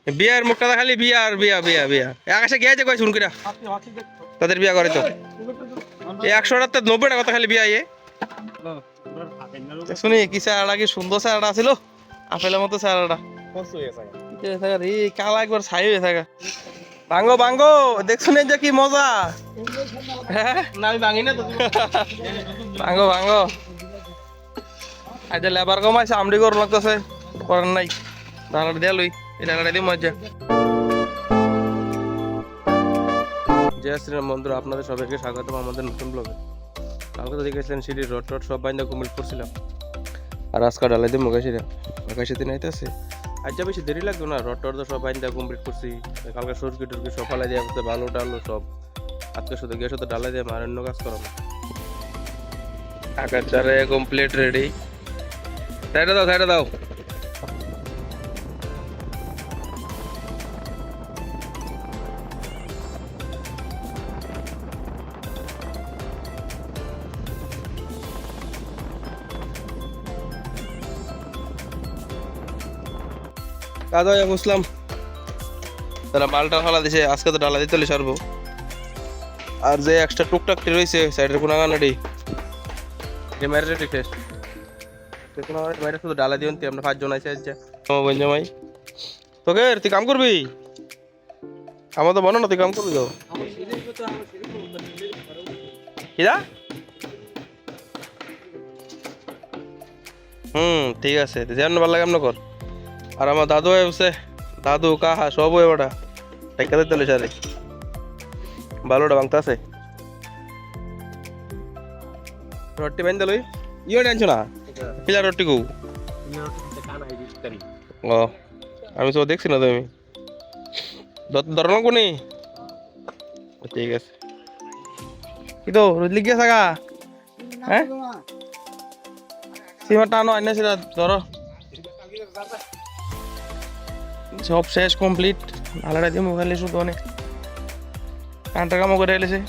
বিয়ার মুখটা খালি বিয়া আর বিয়া বিয়া বিয়া আকাশে গিয়েছে কই শুন কিরা তাদের বিয়া করে তো এই 100টাতে 90টা কথা খালি বিয়া ইয়ে শুনি কি স্যারটা কি সুন্দর স্যারটা ছিল আপেলের মতো স্যারটা এই কালা একবার ছাই হয়ে থাকা ভাঙ্গো ভাঙ্গো দেখছুন যে কি মজা হ্যাঁ না আমি ভাঙি না তো ভাঙ্গো ভাঙ্গো আজ লেবার কমাইছে আমডি করুন লাগতেছে করার নাই ডালাটা দিয়া লই এই ডালাটা দিয়ে মজা জয় শ্রীরাম বন্ধুরা আপনাদের সবাইকে স্বাগতম আমাদের নতুন ব্লগে কালকে তো দেখেছিলেন সিঁড়ির রড টড সব বাইন্দা কমপ্লিট করছিলাম আর আজকে ডালাই দিয়ে মগাইছিলাম আকাশে দিন আইতেছে আজ যা বেশি দেরি লাগতো না রড টড তো সব বাইন্দা কমপ্লিট করছি কালকে সরকি টরকি সব ফালাই দিয়ে ভালো টালো সব আজকে শুধু গিয়ে শুধু ডালাই দিয়ে মারান্য কাজ করাবো আকাশ চারে কমপ্লিট রেডি সাইডে দাও সাইডে দাও কাজ হয়ে বুঝলাম তারা মালটা ফালা দিছে আজকে তো ডালা দিতে সারবো আর যে এক্সট্রা টুকটাকটি রয়েছে সাইডের কোন আগানাটি মেরে রেডি শেষ মেরে শুধু ডালা দিও আমরা 5 জন আছি আজ জামাই তোকে তুই কাম করবি আমার তো মনে না তুই কাম করবি তো কিরা ঠিক আছে যেন ভালো লাগে আমরা কর আর আমার দাদু আছে দাদু কাহা সব ওই ওটা টাইকাতে তেলে সারে ভালোটা ভাঙতে আছে রুটি বাইন্দা লই ইও টেনশন না পিলা রুটি কো ও আমি তো দেখছি না তুমি ধরনো কোনি ঠিক আছে কি তো রুদলি গিয়ে থাকা হ্যাঁ সীমা টানো আইনা সেটা ধরো সব শেষ কমপ্লিট আলাদা দিয়ে মোবাইলে শুধু অনেক কান্টার কামও করে এলেছে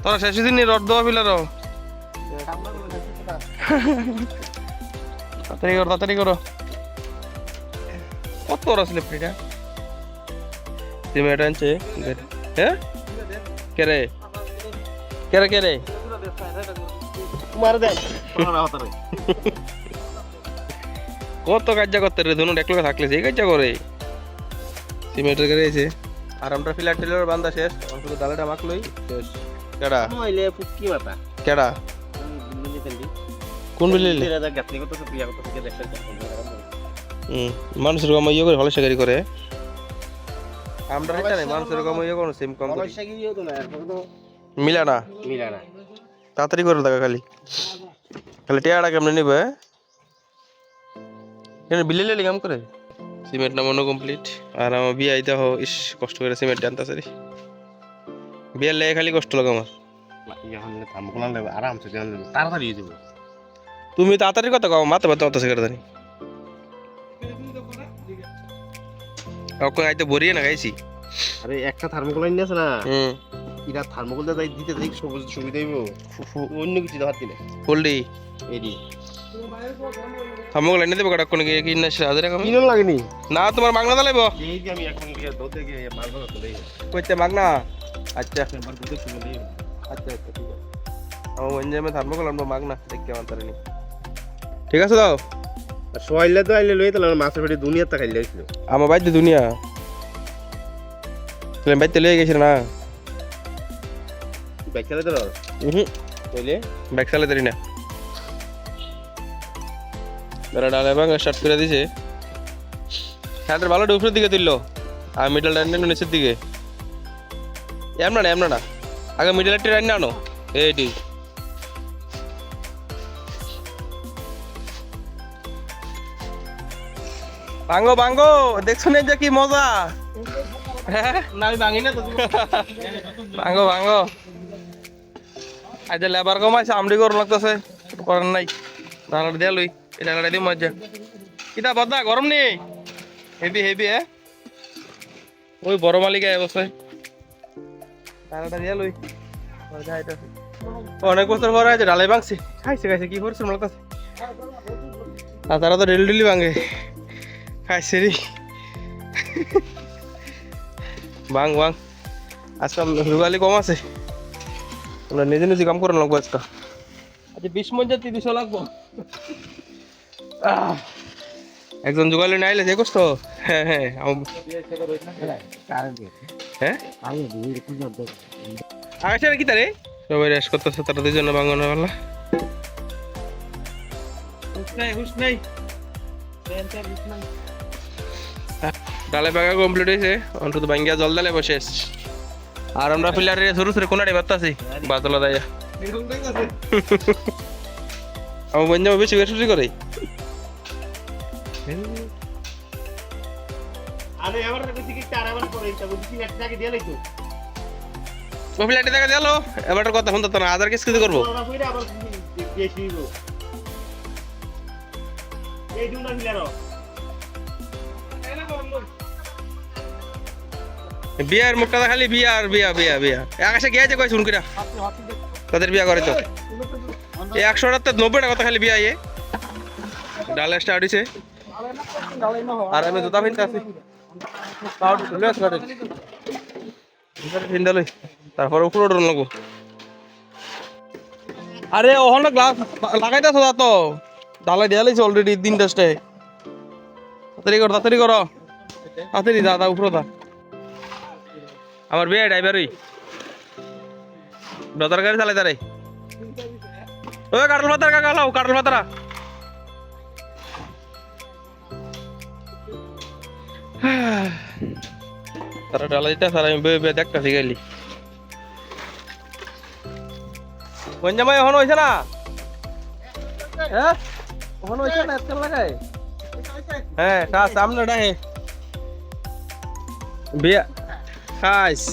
তোরা শেষ দিন রড দেওয়া পিলারও তাড়াতাড়ি করো কত বড় স্লিপটা সিমেন্ট আনছে হ্যাঁ কেরে কেরে কেরে মার দে কত কাজ করতে রে দুনো একলগে থাকলে সেই কাজ করে সিমেন্টের গাড়ি আছে আর আমরা ফিলার টেলার বান্দা শেষ শুধু ডালাটা মাখলই শেষ কেডা নইলে ফুকি মাথা কেডা কোন বিলিলে এরা গাতনি কত পিয়া কত থেকে দেখতে মানুষের কম ইয়ে করে ভালো শাগরি করে আমরা এটা নাই মানুষের কম ইয়ে কোন সেম কম ভালো শাগরিও তো না মিলা না তাড়াতাড়ি করে দাও খালি খালি টিয়াড়া কেমনে নিবে এনে বিলিলে কাম করে সিমেন্ট নামানো কমপ্লিট আর আমার বিয়ে আইতে হো ইস কষ্ট করে সিমেন্ট আনতাছে রে বিয়ের লেগে খালি কষ্ট লাগে আমার আরামসে তাড়াতাড়ি হয়ে যাবে তুমি তাড়াতাড়ি কথা কও মাথা ব্যথা হতেছে কেটে জানি কখন আইতে বরিয়ে না গাইছি আরে একটা থার্মোকল আইন আছে না ইরা থার্মোকল দা দিতে দেখ সুবিধা হইব অন্য কিছু হাত দিলে হোল্ডি এডি থার্মোকল এনে দেব কাটা কোন কি না সাদরে কাম কিনো লাগেনি না তোমার মাগনা দালাইব এই যে আমি এখন গিয়ে দুধ দিয়ে মালবা তো দেই কইতে মাগনা আচ্ছা আমার দুধ কিনে দেই আচ্ছা আচ্ছা ঠিক আছে ও এনজয়মে থার্মোকল আমরা মাগনা দেখতে মানতারেনি ঠিক আছে দাও আর সোয়াইলে তো আইলে লই তাহলে মাছের পেটে দুনিয়াতে খাইলে আইছিল আমার বাইতে দুনিয়া তুমি বাইতে লয়ে গেছিস না বাইক চালাতে দাও কইলে বাইক চালাতে না মেরা ডালে ভাঙা স্টার্ট করে দিয়েছে হ্যান্ডেল ভালো উপরের দিকে তুললো আর মিডল লাইন নিচের দিকে এমন না আগে মিডল লাইনটি লাইন আনো এইটি ভাঙ্গো ভাঙ্গো দেখছো না যে কি মজা হ্যাঁ না আমি ভাঙি না তো ভাঙ্গো ভাঙ্গো আজ লেবার কমাইছে আমডি করুন লাগতেছে করার নাই ডালাটা দিয়া লই এই ডালাটা দিয়ে মজা কিতা বদা গরম নেই হেভি হেভি হ্যাঁ ওই বড় মালিক অবস্থায় ডালাটা দিয়া লই অনেক বছর পরে আছে ডালাই ভাঙছে খাইছে কি করছে মনে লাগতেছে আর তারা তো ডেলি ভাঙে খাইছে রে বাং বাং আজকে রুগালি কম আছে আমরা নিজে নিজে কাম করে লাগবো আজকে আচ্ছা 20 মন যাতে 200 লাগবো একজন জুগালি না আইলে যে কষ্ট হ্যাঁ হ্যাঁ হ্যাঁ আকাশের কি তারে সবাই রেস্ট করতেছে তারা দুজন বাঙ্গনের বেলা হুশ নাই ডালে বাগা কমপ্লিট হয়েছে অন্তত ভাঙ্গিয়া জল ডালে বসে আর আমরা পিলারে শুরু শুরু কোনাড়ি বাতাসি বাতলা দাইয়া আমার বন্ধু বেশি বেশি করে আরে আবার কিছু কি চার আবার করে এটা বুঝি একটা জায়গা দিয়ে লাইতো ও ফ্ল্যাটে দেখা গেল এবার কথা শুনতে তো না আদার কেস কিছু করবো ওরা কইরা আবার বেশি দিব এই দুনা মিলারো বিয়ার মুখটা খালি বিয়া আর বিয়া বিয়া বিয়া আকাশে গিয়েছে কই শুন কিরা তাদের বিয়া করে তো এই 100টাতে 90টা কথা খালি বিয়া ইয়ে ডালে স্টার্ট হইছে আর আমি জুতা পিনতে আছি পাউড লস করে পিনতে লই তারপর উপরে উঠন লাগবো আরে ওখানে গ্লাস লাগাইতেছ তো ডালাই দেয়া লাইছে অলরেডি 3টাতে তাড়াতাড়ি করো তাড়াতাড়ি দাদা উপরে দা আমার বিয়ে ড্রাইভারই ডদার গাড়ি চালাই তারে ওই কাটল পাতার কাকা লাও কাটল পাতারা তারা ডালাইটা সারা আমি বে দেখতাছি গেলি পঞ্জামাই এখন হইছে না হ্যাঁ এখন হইছে না এত লাগাই হ্যাঁ তা সামনে ডাহে বিয়া খাইস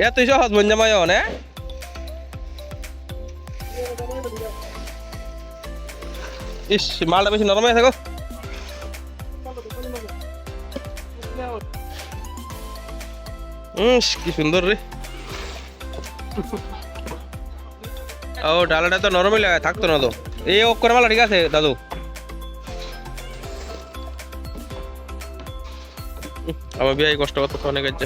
এতই সহজ পঞ্জামাই এখন হ্যাঁ ইস মালটা বেশি নরম হয়ে থাকো কি সুন্দর রে ও ডালাটা তো নরমই লাগায় থাকতো না তো এই ওক করে মালা ঠিক আছে দাদু আমার বিয়ে কষ্ট করতে অনেক আছে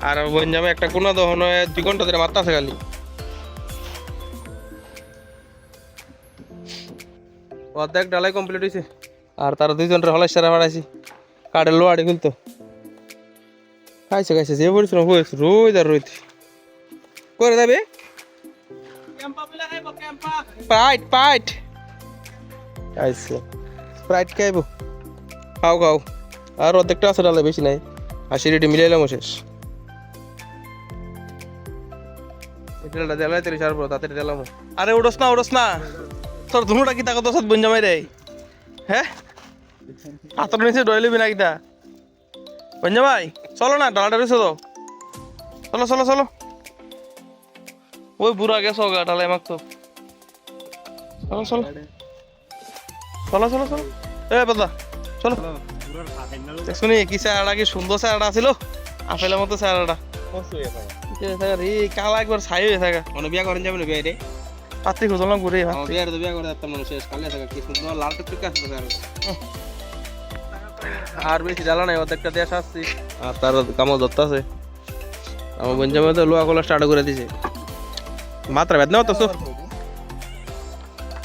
আর বঞ্জামে একটা কোনা দহন 2 ঘন্টা ধরে মারতে আছে খালি অর্ধেক ডালাই কমপ্লিট হয়েছে আর তারা 2 জনের হলাই সারা বাড়াইছি কাঠের লোহাড়ি খুলতো খাইছে যে পরিশ্রম হয়েছে রোজ আর রোজ করে দেবে পাইট খাইছে স্প্রাইট খাইবো খাও আর অর্ধেকটা আছে ডালে বেশি নাই 80 রেডি মিলাইলাম শেষ এটা দেলাই তেরি সার তাড়াতাড়ি দিলাম আরে উড়স না তোর ধুনুটা কি তাকত সব বঞ্জামাই রে হ্যাঁ আতর নিচে ডয়লিবি না কিটা বঞ্জামাই চলো না ডালাটা রয়েছে তো চলো ওই বুড়া গেছো গা ডালাই মাক তো চলো এ বাদা চলো শুনি কি স্যারটা কি সুন্দর স্যারটা ছিল আপেলের মতো স্যারটা কালা একবার ছাই হয়ে থাকা মানে বিয়া করেন যাবে না বিয়ে রে পাত্রী খুঁজলাম ঘুরে বিয়ার তো বিয়া করে একটা মানুষ শেষ কালে থাকা কি সুন্দর লাল টুকটুক আসছে আর বেশি জ্বালা নাই অর্ধেকটা দেশ আসছি আর তার কামল ধরতেছে আমার বঞ্জামে তো লোয়া কলা স্টার্ট করে দিছে মাত্রা বেদ নাও তো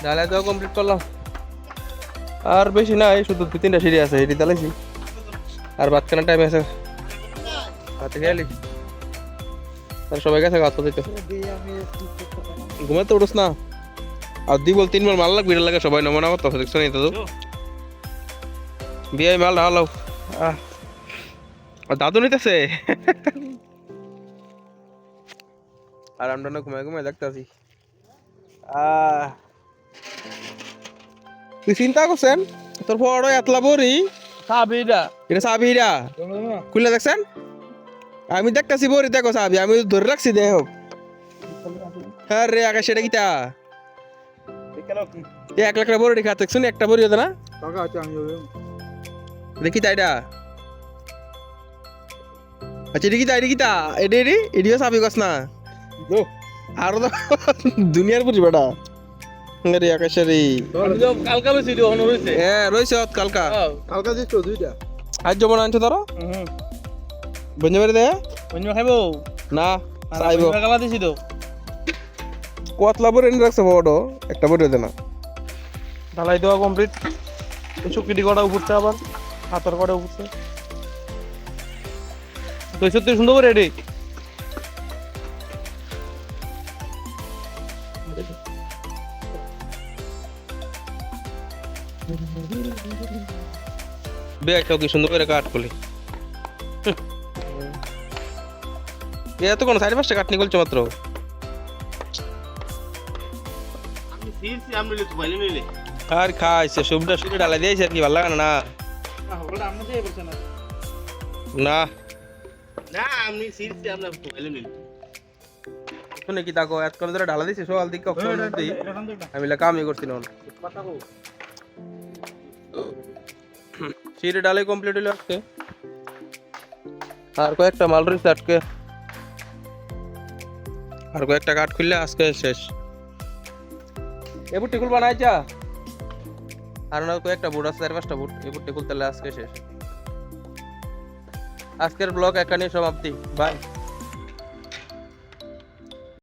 ডালাই তো কমপ্লিট করলাম আর বেশি নাই শুধু 2-3টা সিঁড়ি আছে এটি দালাইছি আর ভাত খানার টাইম আছে হাতে গেলি আর সবাই গেছে গাছ পাতিতে ঘুমাতে উঠোস না আর 2 বল 3 বল মাল লাগবে লাগে সবাই নমুনা করতে দেখছো না তো বিয়ে মাল ঢালাও আর দাদু নিতেছে আর আমরা না ঘুমাই দেখতেছি তুই চিন্তা করছেন তোর বড় এতলা বড়ি সাবিরা খুলে দেখছেন আমি দেখতেছি বড়ি দেখো সাবি আমি ধরে রাখছি দেখো হ্যাঁ রে আকাশ এটা কিটা 1 লাখ বড়ি খাতে শুনি একটা বড়ি হতো না দেখি তাইডা আচ্ছা এটা কিটা এডিও সাবি কস না আরো তো দুনিয়ার বুঝি বেটা রে আকাশেরি কালকা বেশি দিও হন হইছে রইছে কালকা কালকা দিছো দুইটা আজ জমন আনছো তারা বন্ধু বাড়ি দে অন্য খাইবো না চাইবো কালা দিছি তো কতলা বড় এনে রাখছে বড় একটা বড় দে না ঢালাই দেওয়া কমপ্লিট শুকিটি কটা উপরছে আবার হাতর কটা উপরছে 230 সুন্দর করে রেডি বেটাও কি সুন্দর করে কাট করলি এত কোন সাইড পাশে কাট নিকলছে মাত্র আমি সিরছি আমি নিলে তো ভালো নিলে আর খাইছে সবটা শুনে ডালা দিয়েছে আর কি ভালো লাগে না না হলটা আমরা দিয়ে বলছ না না না আমি সিরছি আমরা তো ভালো নিলে শুনে কি তাকো এত করে ধরে ডালা দিয়েছে সকাল দিকে ফোন দিই আমি লা কামই করছি না কথা কো সিরে ডালে কমপ্লিট হলো আজকে আর কয়েকটা মাল রয়েছে আজকে আর কয়েকটা কাঠ খুললে আজকে শেষ এ বুটটি খুলবা না আইছা আর না কয়েকটা বুট আছে 4-5টা বুট এই বুটটি খুলতে আজকে শেষ আজকের ব্লগ এখানেই সমাপ্তি বাই